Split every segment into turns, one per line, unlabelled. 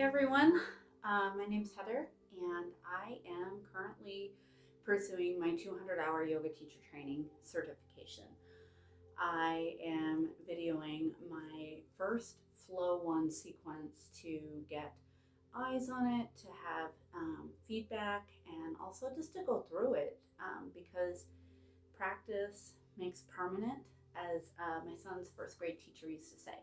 everyone. My name's Heather, and I am currently pursuing my 200-hour yoga teacher training certification. I am videoing my first Flow 1 sequence to get eyes on it, to have feedback, and also just to go through it because practice makes permanent, as my son's first grade teacher used to say.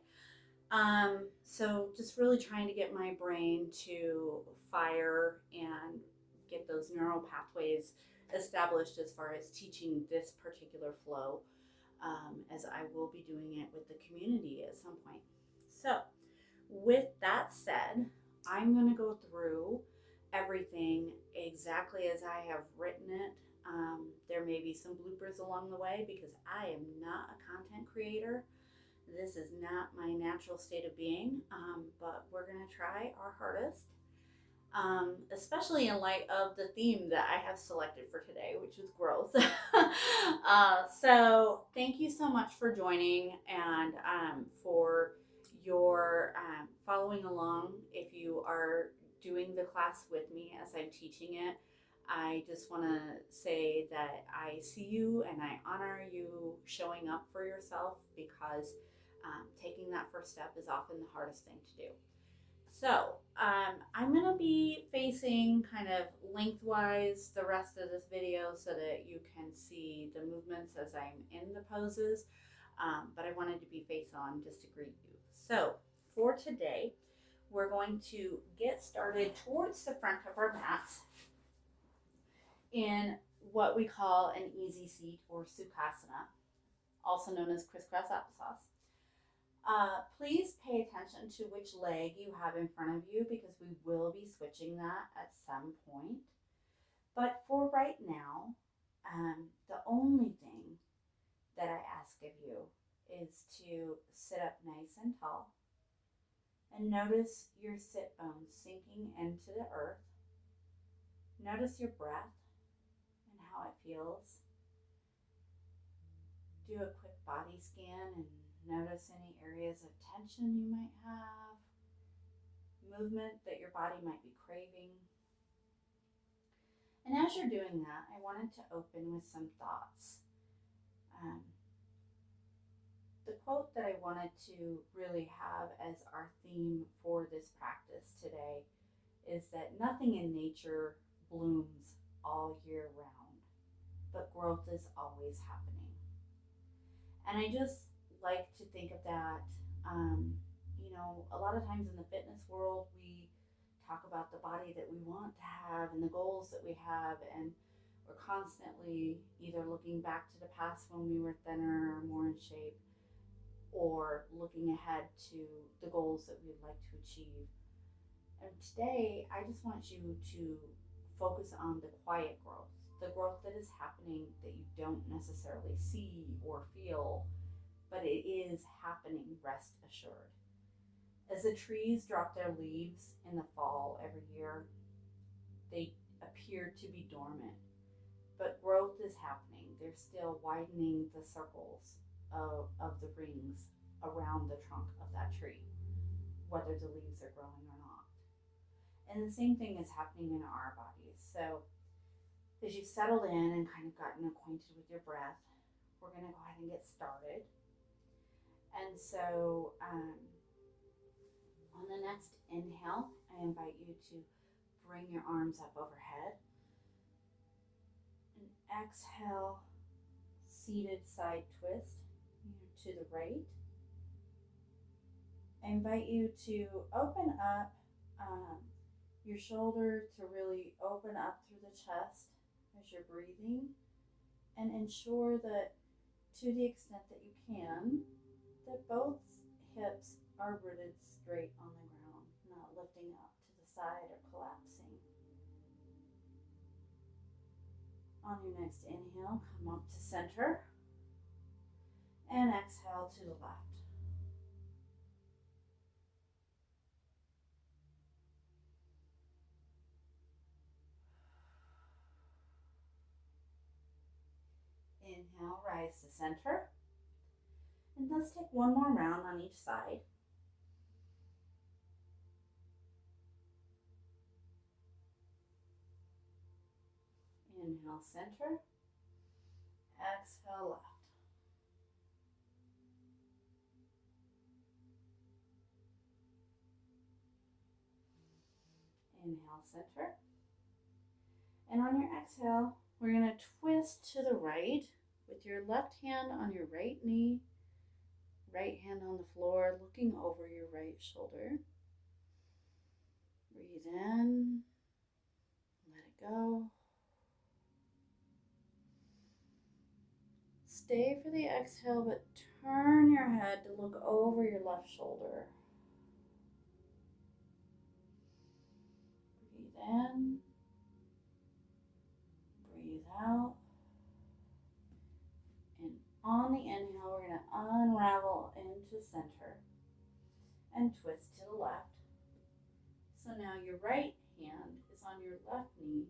So just really trying to get my brain to fire and get those neural pathways established as far as teaching this particular flow, as I will be doing it with the community at some point. So, with that said, I'm going to go through everything exactly as I have written it. There may be some bloopers along the way because I am not a content creator. This is not my natural state of being, but we're going to try our hardest, especially in light of the theme that I have selected for today, which is growth. So, thank you so much for joining and for your following along. If you are doing the class with me as I'm teaching it, I just want to say that I see you and I honor you showing up for yourself because taking that first step is often the hardest thing to do. So I'm going to be facing kind of lengthwise the rest of this video so that you can see the movements as I'm in the poses, but I wanted to be face on just to greet you. So for today, we're going to get started towards the front of our mats in what we call an easy seat or Sukhasana, also known as crisscross applesauce. Please pay attention to which leg you have in front of you because we will be switching that at some point. But for right now, the only thing that I ask of you is to sit up nice and tall and notice your sit bones sinking into the earth. Notice your breath and how it feels. Do a quick body scan and notice any areas of tension you might have, movement that your body might be craving. And as you're doing that, I wanted to open with some thoughts. The quote that I wanted to really have as our theme for this practice today is that nothing in nature blooms all year round, but growth is always happening. And I just like to think of that. A lot of times in the fitness world, we talk about the body that we want to have and the goals that we have, and we're constantly either looking back to the past when we were thinner or more in shape, or looking ahead to the goals that we'd like to achieve. And today, I just want you to focus on the quiet growth, the growth that is happening that you don't necessarily see or feel, but it is happening, rest assured. As the trees drop their leaves in the fall every year, they appear to be dormant, but growth is happening. They're still widening the circles of the rings around the trunk of that tree, whether the leaves are growing or not. And the same thing is happening in our bodies. So as you've settled in and kind of gotten acquainted with your breath, we're going to go ahead and get started. And so on the next inhale, I invite you to bring your arms up overhead. And exhale, seated side twist to the right. I invite you to open up your shoulder to really open up through the chest as you're breathing, and ensure that to the extent that you can, that both hips are rooted straight on the ground, not lifting up to the side or collapsing. On your next inhale, come up to center and exhale to the left. Inhale, rise to center. And let's take one more round on each side. Inhale, center. Exhale, left. Inhale, center. And on your exhale, we're going to twist to the right with your left hand on your right knee, right hand on the floor, looking over your right shoulder. Breathe in, let it go. Stay for the exhale, but turn your head to look over your left shoulder. Breathe in, breathe out. And on the inhale, we're going to unravel into center and twist to the left. So now your right hand is on your left knee.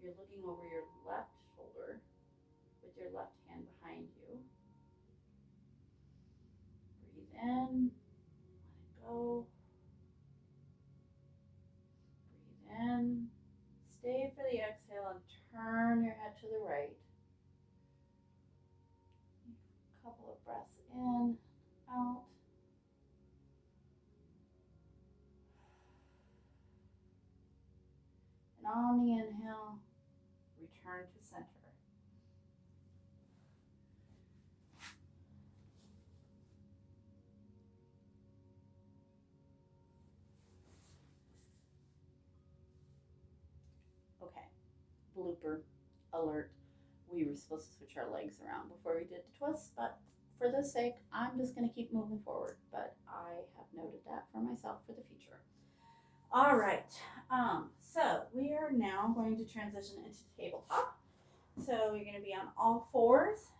You're looking over your left shoulder with your left hand behind you. Breathe in, let it go. Breathe in. Stay for the exhale and turn your head to the right. A couple of breaths in, out. And on the inhale, return to center. Okay, blooper alert. We were supposed to switch our legs around before we did the twist, but for this sake, I'm just going to keep moving forward. But I have noted that for myself for the future. All right, so we are now going to transition into tabletop. So you're going to be on all fours.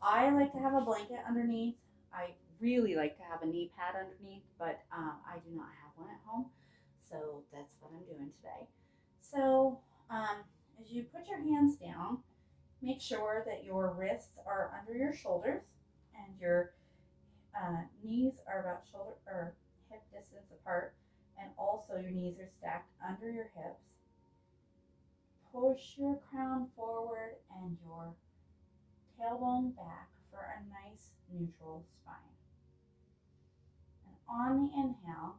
I like to have a blanket underneath. I really like to have a knee pad underneath, but I do not have one at home. So that's what I'm doing today. So as you put your hands down, make sure that your wrists are under your shoulders and your knees are about shoulder or hip distance apart, and also your knees are stacked under your hips. Push your crown forward and your tailbone back for a nice neutral spine. And on the inhale,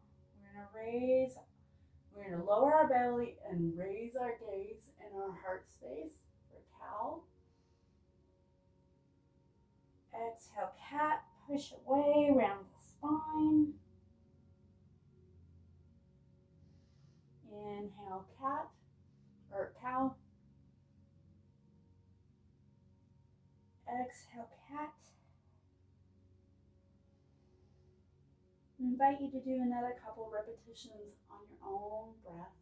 we're going to lower our belly and raise our gaze in our heart space for cow. Exhale, cat, push away around the spine. Inhale, cat or cow. Exhale, cat. I invite you to do another couple repetitions on your own breath.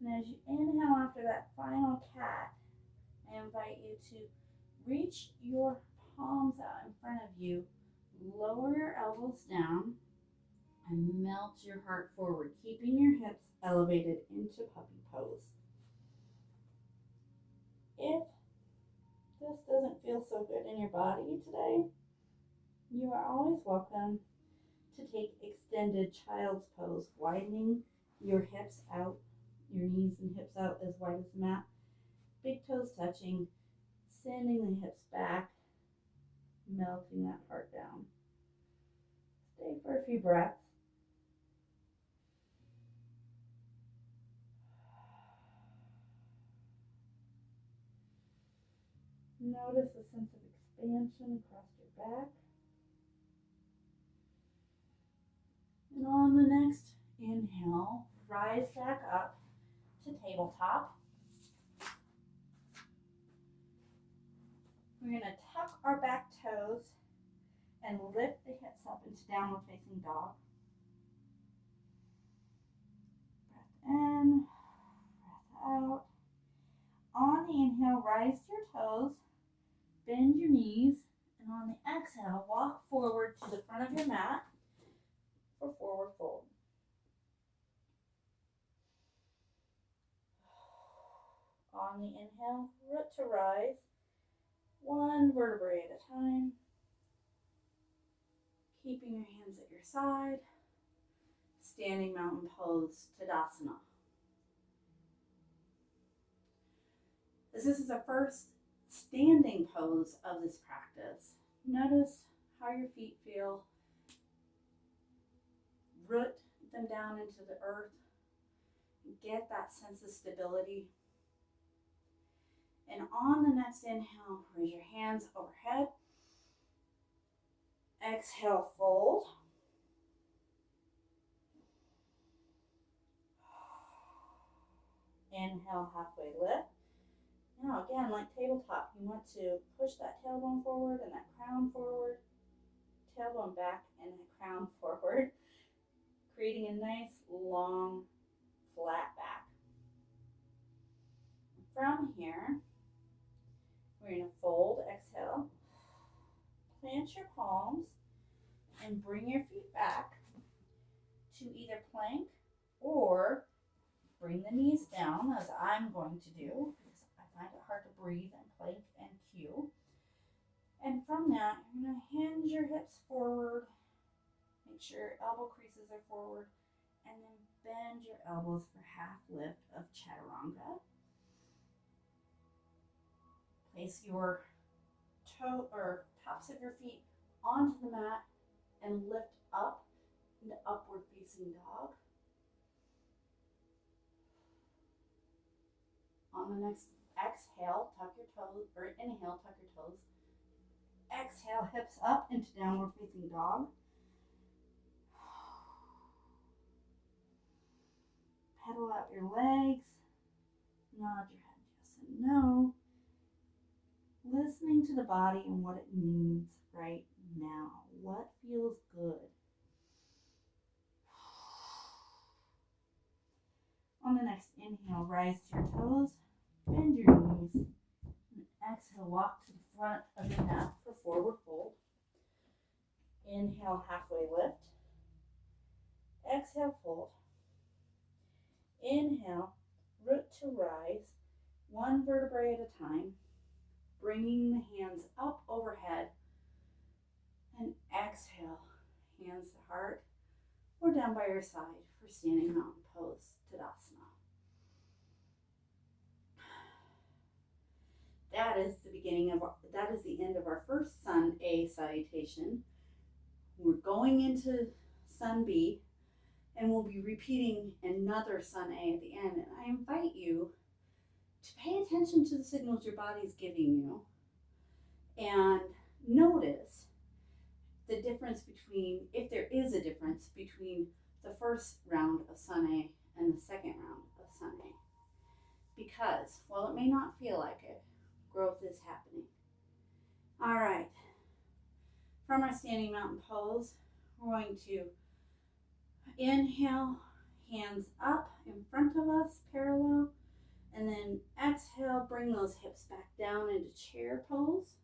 And as you inhale after that final cat, I invite you to reach your palms out in front of you, lower your elbows down, and melt your heart forward, keeping your hips elevated into puppy pose. If this doesn't feel so good in your body today, you are always welcome to take extended child's pose, widening your hips out, your knees and hips out as wide as the mat, big toes touching, sending the hips back, melting that heart down. Stay for a few breaths. Notice a sense of expansion across your back. And on the next inhale, rise back up to tabletop. We're going to tuck our back toes and lift the hips up into downward facing dog. Breath in, breath out. On the inhale, rise to your toes, bend your knees, and on the exhale, walk forward to the front of your mat for forward fold. On On the inhale, root to rise, one vertebrae at a time. Keeping your hands at your side. Standing mountain pose, Tadasana. As this is the first standing pose of this practice, notice how your feet feel. Root them down into the earth. Get that sense of stability. And on the next inhale, raise your hands overhead. Exhale, fold. Inhale, halfway lift. Now again, like tabletop, you want to push that tailbone forward and that crown forward. Tailbone back and that crown forward. Creating a nice, long, flat back. From here, we're going to fold, exhale. Plant your palms and bring your feet back to either plank or bring the knees down, as I'm going to do, because I find it hard to breathe and plank and cue. And from that, you're going to hinge your hips forward. Make sure your elbow creases are forward. And then bend your elbows for half lift of Chaturanga. Place your toe or tops of your feet onto the mat and lift up into upward facing dog. On the next exhale, tuck your toes, or inhale, tuck your toes. Exhale, hips up into downward facing dog. Pedal out your legs. Nod your head yes and no. Listening to the body and what it needs right now. What feels good? On the next inhale, rise to your toes, bend your knees, and exhale, walk to the front of your mat for forward fold. Inhale, halfway lift. Exhale, fold. Inhale, root to rise, one vertebrae at a time, bringing the hands up overhead. And exhale, hands to heart or down by your side for standing mountain pose, Tadasana. That is the end of our first Sun A salutation. We're going into Sun B, and we'll be repeating another Sun A at the end. And I invite you to pay attention to the signals your body's giving you and notice the difference between, if there is a difference between the first round of Sun A and the second round of Sun A. Because while it may not feel like it, growth is happening. All right. From our standing mountain pose, we're going to inhale, hands up in front of us, parallel, and then exhale, bring those hips back down into chair pose.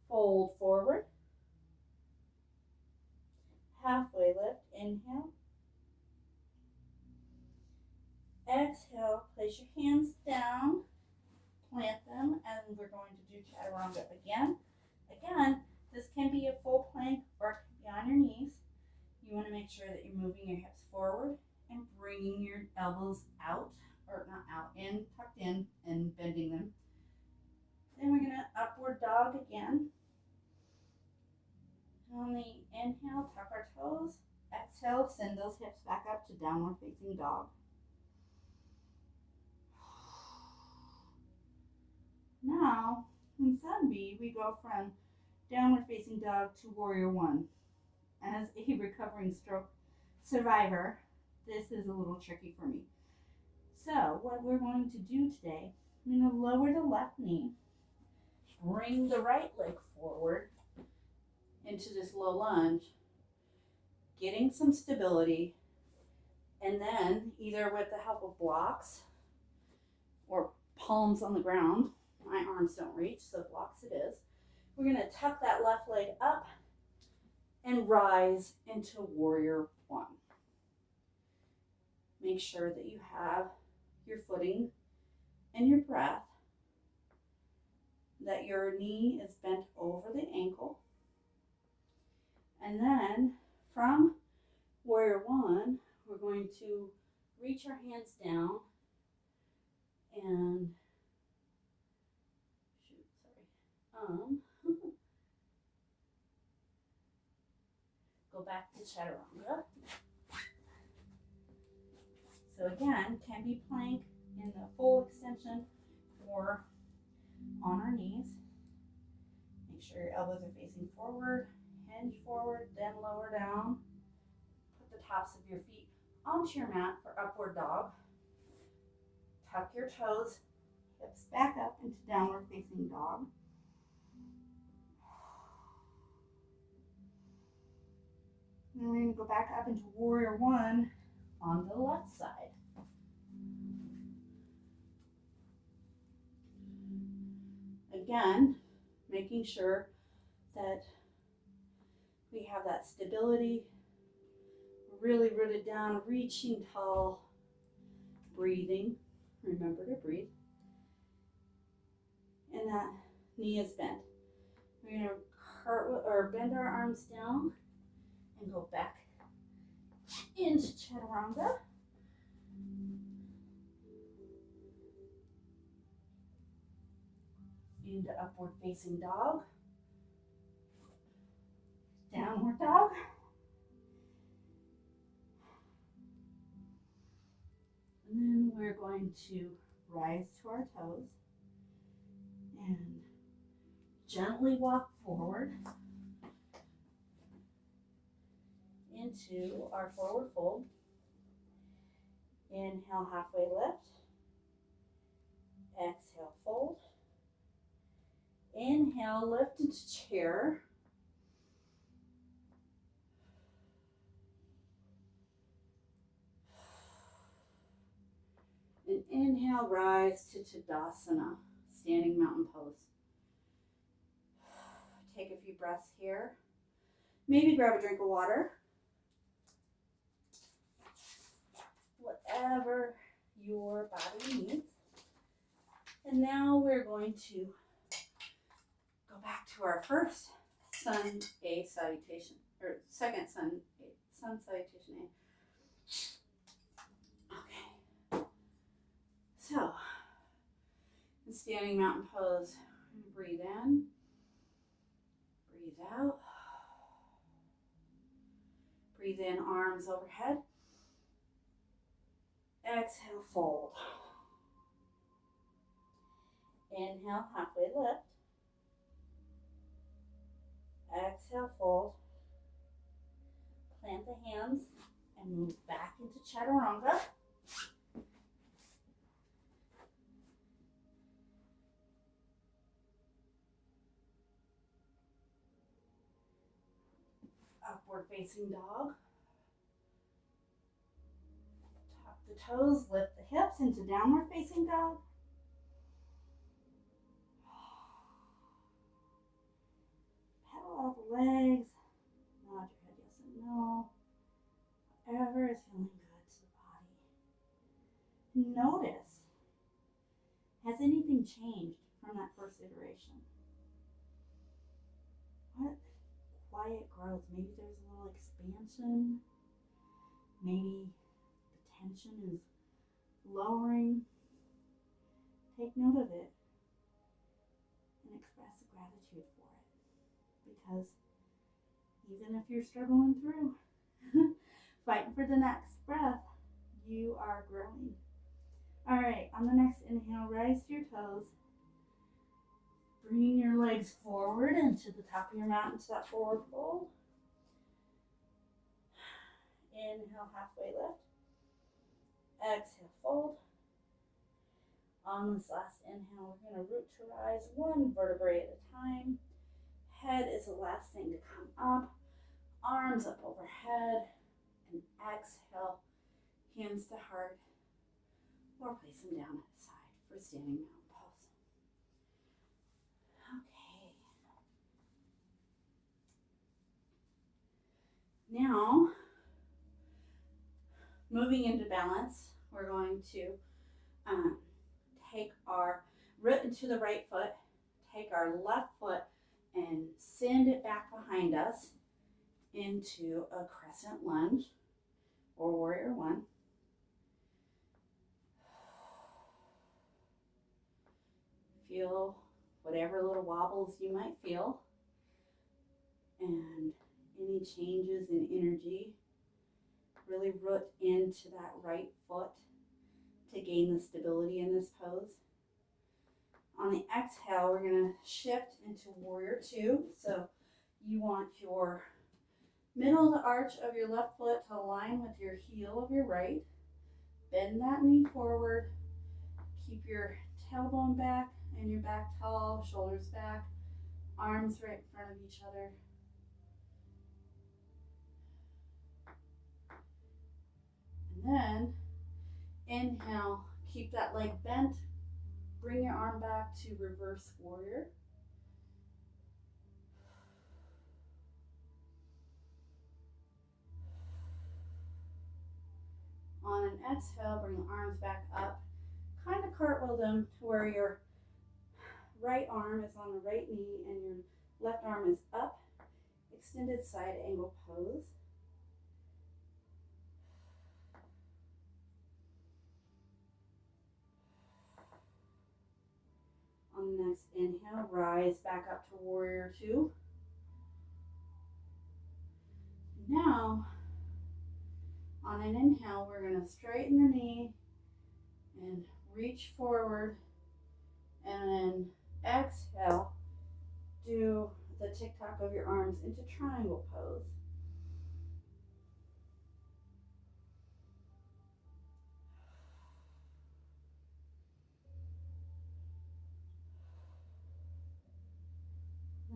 Fold forward. Halfway lift, inhale. Exhale, place your hands down, plant them, and we're going to do Chaturanga again. Again, this can be a full plank or it can be on your knees. You want to make sure that you're moving your hips forward and bringing your elbows out, or not out, in, tucked in, and bending them. Then we're going to upward dog again. On the inhale, tuck our toes. Exhale, send those hips back up to downward facing dog. Now, in Sun B, we go from downward facing dog to warrior one. As a recovering stroke survivor, this is a little tricky for me. So, what we're going to do today, I'm going to lower the left knee, bring the right leg forward into this low lunge, getting some stability, and then either with the help of blocks or palms on the ground, my arms don't reach, so blocks it is, we're going to tuck that left leg up and rise into warrior one. Make sure that you have your footing and your breath, that your knee is bent over the ankle. And then from warrior one, we're going to reach our hands down and go back to chaturanga. So again, can be plank in the full extension or on our knees. Make sure your elbows are facing forward, hinge forward, then lower down. Put the tops of your feet onto your mat for upward dog. Tuck your toes, hips back up into downward facing dog. And then we're going to go back up into warrior one on the left side. Again, making sure that we have that stability, really rooted down, reaching tall, breathing. Remember to breathe. And that knee is bent. We're going to bend our arms down and go back into chaturanga. Into upward facing dog. Downward dog. And then we're going to rise to our toes and gently walk forward into our forward fold. Inhale, halfway lift. Exhale, fold. Inhale, lift into chair. And inhale, rise to Tadasana, standing mountain pose. Take a few breaths here. Maybe grab a drink of water. Whatever your body needs. And now we're going to go back to our first sun A salutation, or second sun salutation A. Okay. So, in standing mountain pose, breathe in, breathe out. Breathe in, arms overhead. Exhale, fold. Inhale, halfway lift. Exhale, fold. Plant the hands and move back into chaturanga. Upward facing dog. Tuck the toes, lift the hips into downward facing dog. Pedal out the legs. Nod your head yes and no. Whatever is feeling good to the body. Notice, has anything changed from that first iteration? What quiet growth? Maybe there's a little expansion. Maybe the tension is lowering. Take note of it and express gratitude for it. Because even if you're struggling through, fighting for the next breath, you are growing. All right, on the next inhale, rise to your toes. Bring your legs forward into the top of your mat, into that forward fold. Inhale, halfway lift. Exhale, fold. On this last inhale, we're going to root to rise one vertebrae at a time. Head is the last thing to come up. Arms up overhead. And exhale, hands to heart. Or place them down at the side for standing mountain pose. Okay. Now, moving into balance, we're going to take our root into the right foot, take our left foot and send it back behind us into a crescent lunge or warrior one. Feel whatever little wobbles you might feel and any changes in energy. Really root into that right foot to gain the stability in this pose. On the exhale, we're going to shift into warrior two. So you want your middle of the arch of your left foot to align with your heel of your right. Bend that knee forward. Keep your tailbone back and your back tall, shoulders back, arms right in front of each other. And then inhale, keep that leg bent. Bring your arm back to reverse warrior. On an exhale, bring the arms back up. Kind of cartwheel them to where your right arm is on the right knee and your left arm is up. Extended side angle pose. On the next inhale, rise back up to warrior two. Now, on an inhale, we're going to straighten the knee and reach forward, and then exhale, do the tick-tock of your arms into triangle pose.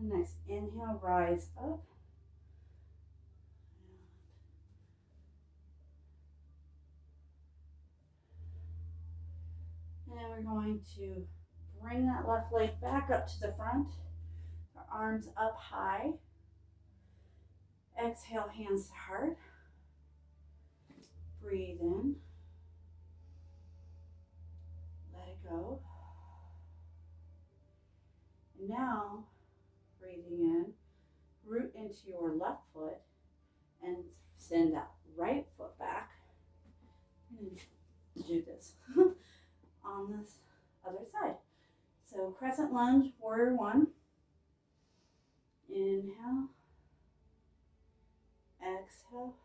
The next inhale, rise up. And then we're going to bring that left leg back up to the front. Our arms up high. Exhale, hands to heart. Breathe in. Let it go. And now, breathing in, root into your left foot and send that right foot back. I'm going to do this on this other side. So crescent lunge, warrior one. Inhale. Exhale.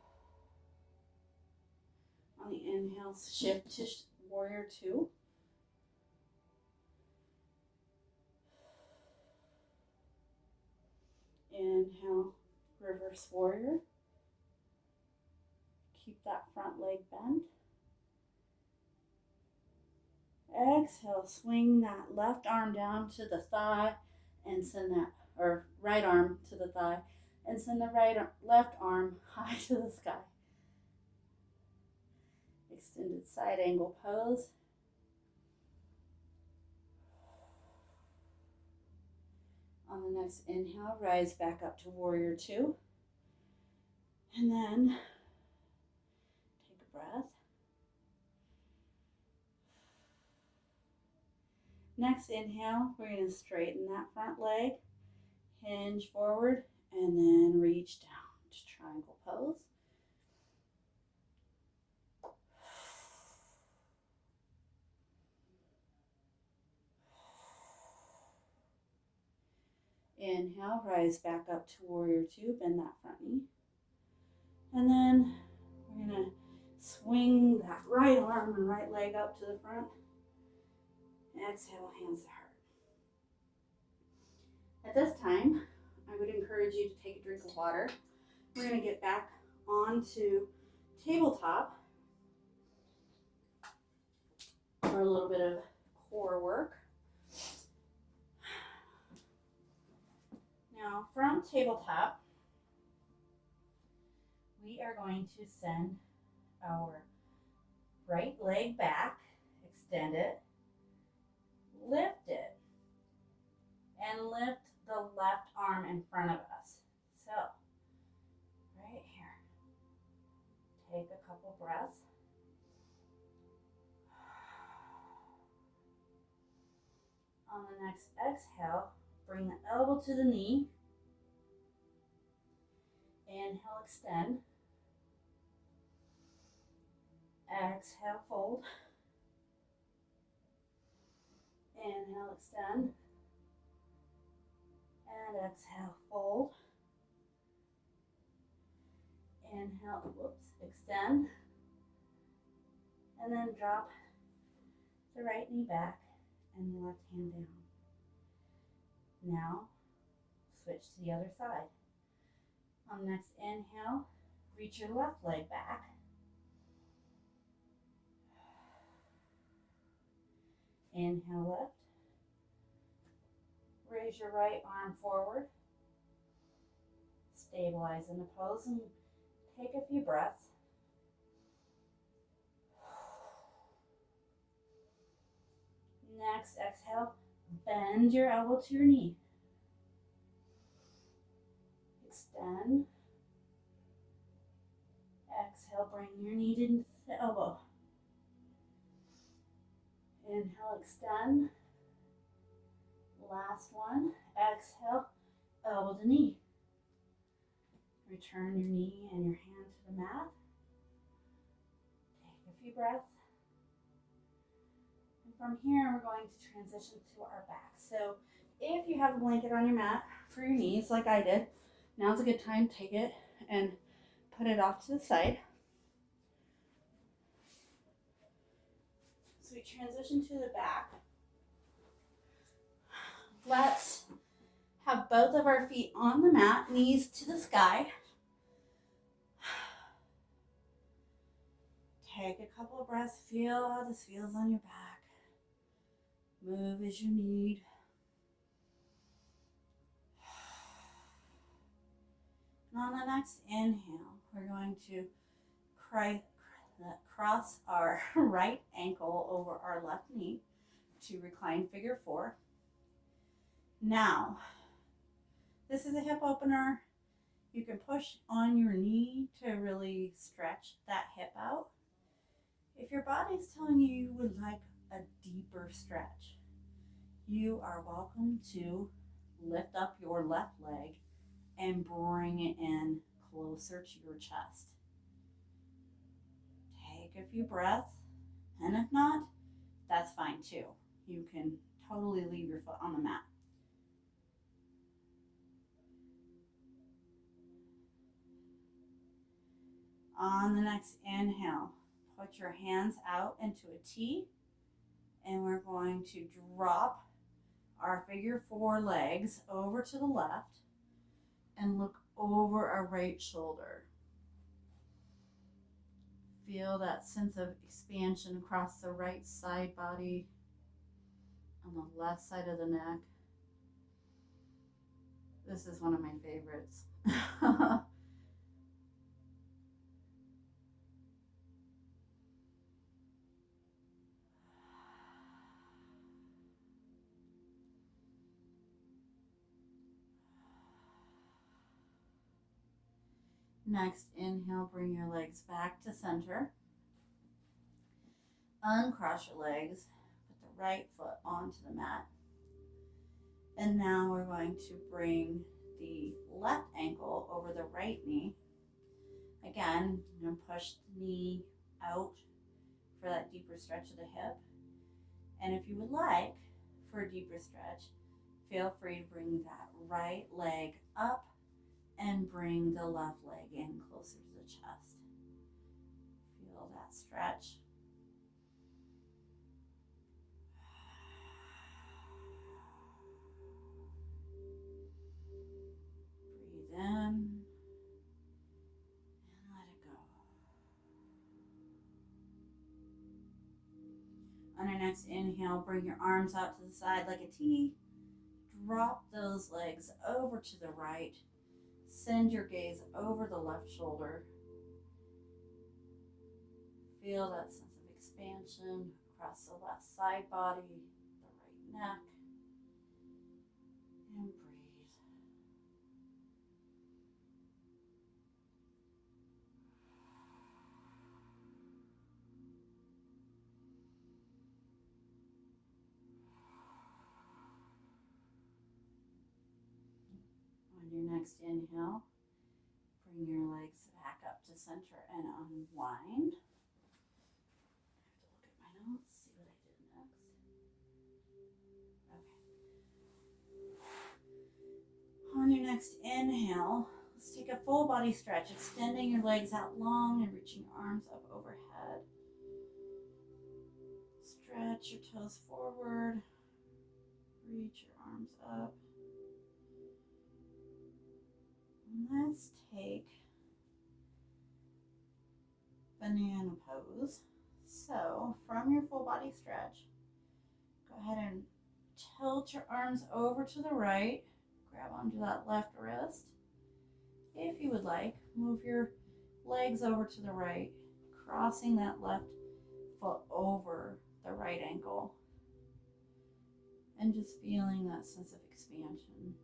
On the inhale, shift to warrior two. Inhale, reverse warrior. Keep that front leg bent. Exhale, swing that left arm down to the thigh and send that, or right arm to the thigh, and send the left arm high to the sky. Extended side angle pose. On the next inhale, rise back up to warrior two. And then take a breath. Next inhale, we're going to straighten that front leg, hinge forward, and then reach down to triangle pose. Inhale, rise back up to warrior two, bend that front knee. And then we're going to swing that right arm and right leg up to the front. Exhale, hands to heart. At this time, I would encourage you to take a drink of water. We're going to get back onto tabletop for a little bit of core work. Now, from tabletop, we are going to send our right leg back, extend it, lift it, and lift the left arm in front of us. So, right here, take a couple breaths. On the next exhale, bring the elbow to the knee. Inhale, extend. Exhale, fold. Inhale, extend. And exhale, fold. Inhale, extend. And then drop the right knee back and the left hand down. Now, switch to the other side. On the next inhale, reach your left leg back. Inhale, lift. Raise your right arm forward. Stabilize in the pose and take a few breaths. Next, exhale, bend your elbow to your knee. Extend. Exhale, bring your knee into the elbow. Inhale, extend. Last one. Exhale, elbow to knee. Return your knee and your hand to the mat. Take a few breaths. And from here, we're going to transition to our back. So if you have a blanket on your mat for your knees, like I did, now's a good time to take it and put it off to the side. So we transition to the back. Let's have both of our feet on the mat, knees to the sky. Take a couple of breaths. Feel how this feels on your back. Move as you need. And on the next inhale, we're going to cross our right ankle over our left knee to recline figure four. Now, this is a hip opener. You can push on your knee to really stretch that hip out. If your body's telling you you would like a deeper stretch, you are welcome to lift up your left leg and bring it in closer to your chest. Take a few breaths, and if not, that's fine too. You can totally leave your foot on the mat. On the next inhale, put your hands out into a T, and we're going to drop our figure four legs over to the left and look over our right shoulder. Feel that sense of expansion across the right side body, on the left side of the neck. This is one of my favorites. Next, inhale, bring your legs back to center. Uncross your legs, put the right foot onto the mat. And now we're going to bring the left ankle over the right knee. Again, you're going to push the knee out for that deeper stretch of the hip. And if you would like, for a deeper stretch, feel free to bring that right leg up and bring the left leg in closer to the chest. Feel that stretch. Breathe in and let it go. On your next inhale, bring your arms out to the side like a T. Drop those legs over to the right. Send your gaze over the left shoulder. Feel that sense of expansion across the left side body, the right neck, and breathe. next inhale, bring your legs back up to center and unwind. I have to look at my notes, see what I did next. Okay. On your next inhale, let's take a full body stretch, extending your legs out long and reaching your arms up overhead. Stretch your toes forward, reach your arms up. And let's take banana pose. So from your full body stretch, go ahead and tilt your arms over to the right, grab onto that left wrist. If you would like, move your legs over to the right, crossing that left foot over the right ankle, and just feeling that sense of expansion.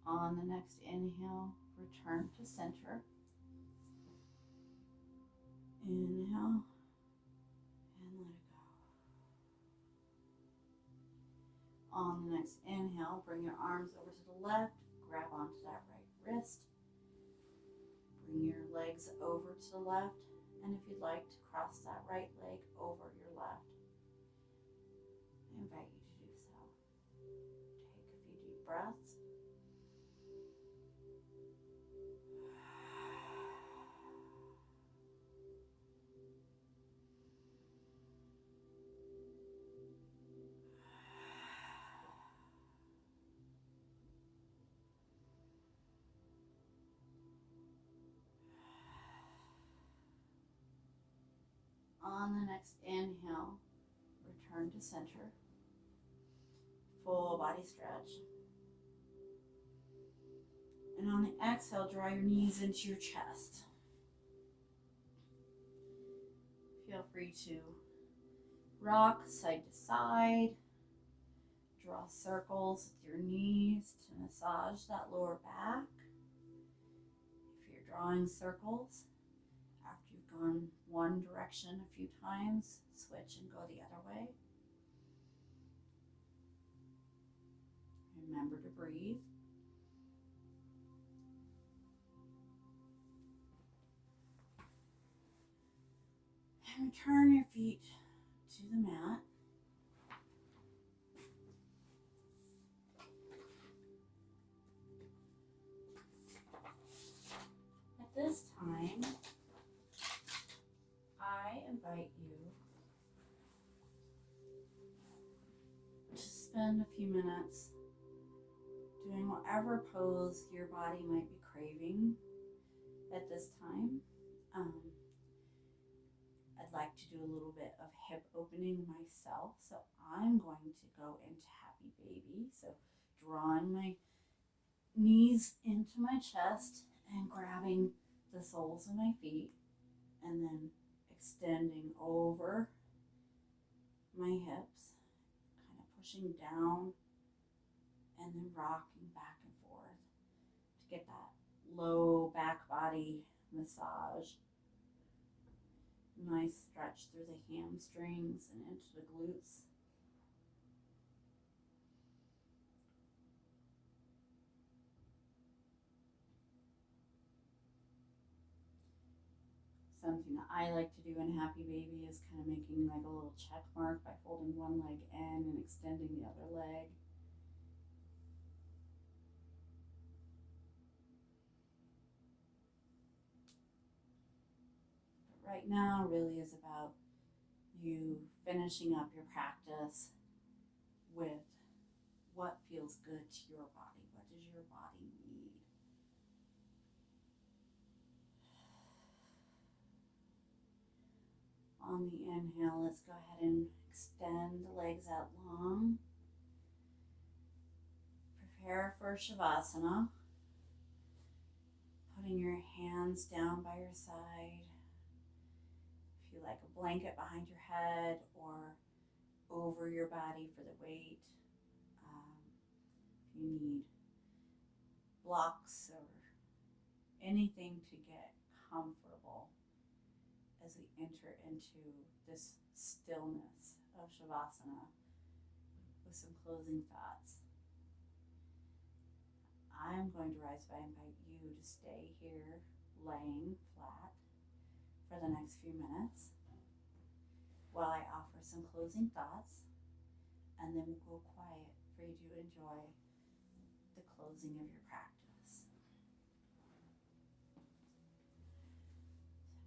On the next inhale, return to center. Inhale and let it go. On the next inhale, bring your arms over to the left, grab onto that right wrist. Bring your legs over to the left, and if you'd like to cross that right leg over your left, I invite you to do so. Take a few deep breaths. On the next inhale, return to center. Full body stretch. And on the exhale, draw your knees into your chest. Feel free to rock side to side. Draw circles with your knees to massage that lower back. If you're drawing circles, after you've gone one direction a few times, switch and go the other way. Remember to breathe. And return your feet to the mat. At this time, I invite you to spend a few minutes doing whatever pose your body might be craving at this time. I'd like to do a little bit of hip opening myself, so I'm going to go into Happy Baby. So drawing my knees into my chest and grabbing the soles of my feet, and then extending over my hips, kind of pushing down and then rocking back and forth to get that low back body massage. Nice stretch through the hamstrings and into the glutes. Something that I like to do in Happy Baby is kind of making like a little check mark by folding one leg in and extending the other leg. But right now really is about you finishing up your practice with what feels good to your body. What does your body need? On the inhale, let's go ahead and extend the legs out long. Prepare for Shavasana. Putting your hands down by your side. If you like a blanket behind your head or over your body for the weight. If you need blocks or anything to get comfortable as we enter into this stillness of Shavasana with some closing thoughts. I'm going to rise by invite you to stay here laying flat for the next few minutes while I offer some closing thoughts, and then we'll go quiet for you to enjoy the closing of your practice.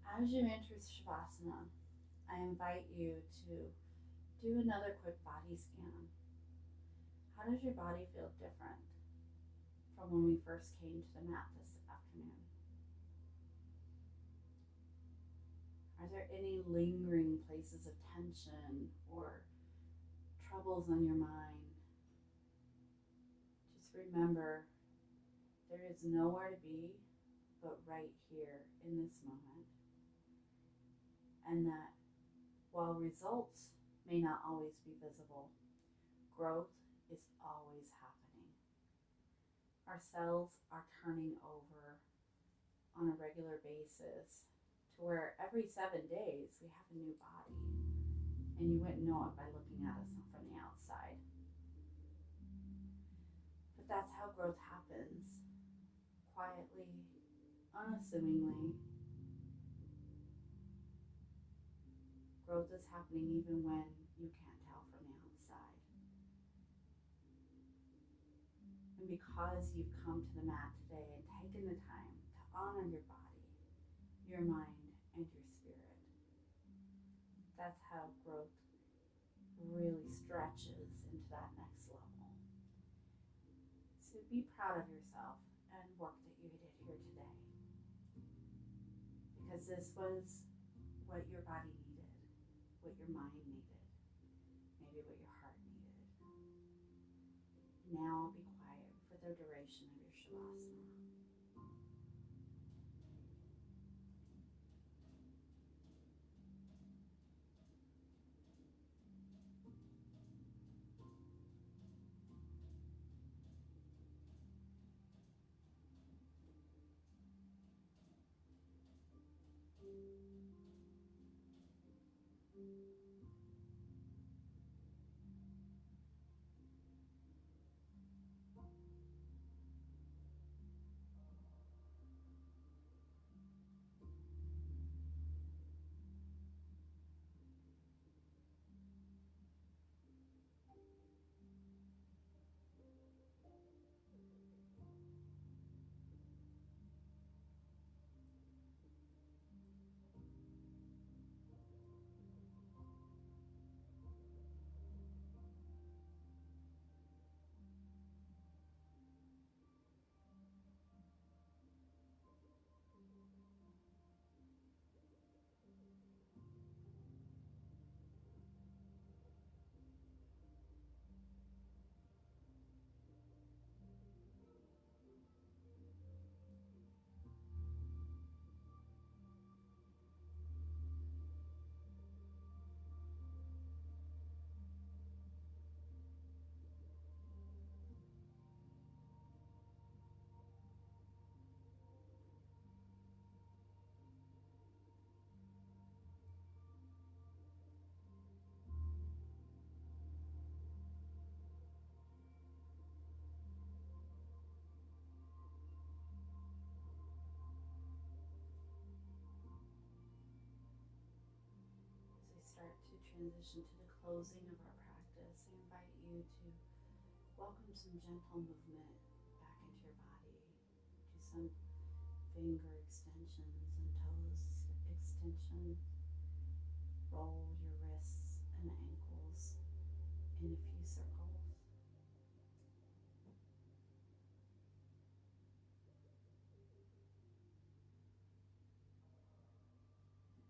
As you enter Shavasana, I invite you to do another quick body scan. How does your body feel different from when we first came to the mat this afternoon? Are there any lingering places of tension or troubles on your mind? Just remember, there is nowhere to be but right here in this moment. And that while results may not always be visible, growth is always happening. Our cells are turning over on a regular basis to where every 7 days we have a new body, and you wouldn't know it by looking at us from the outside. But that's how growth happens, quietly, unassumingly. Growth is happening even when you can't tell from the outside. And because you've come to the mat today and taken the time to honor your body, your mind, and your spirit, that's how growth really stretches into that next level. So be proud of yourself and work that you did here today, because this was what your body needed, what your mind needed, maybe what your heart needed. Now be quiet for the duration of your Shavasana. Start to transition to the closing of our practice, I invite you to welcome some gentle movement back into your body. Do some finger extensions and toes extension. Roll your wrists and ankles in a few circles.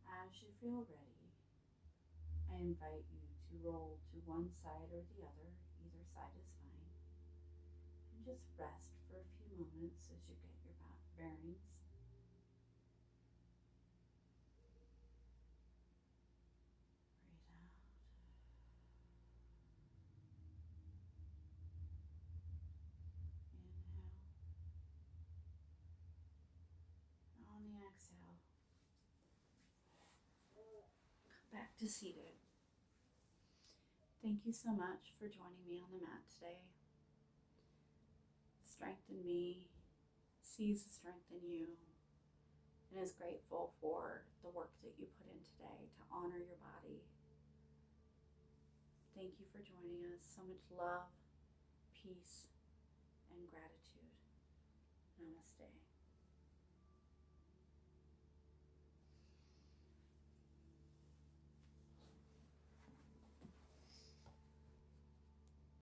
As you feel ready, I invite you to roll to one side or the other. Either side is fine. And just rest for a few moments as you get your bearings. Breathe out. Inhale. back to seated. Thank you so much for joining me on the mat today. Strength in me sees the strength in you and is grateful for the work that you put in today to honor your body. Thank you for joining us. So much love, peace, and gratitude. Namaste.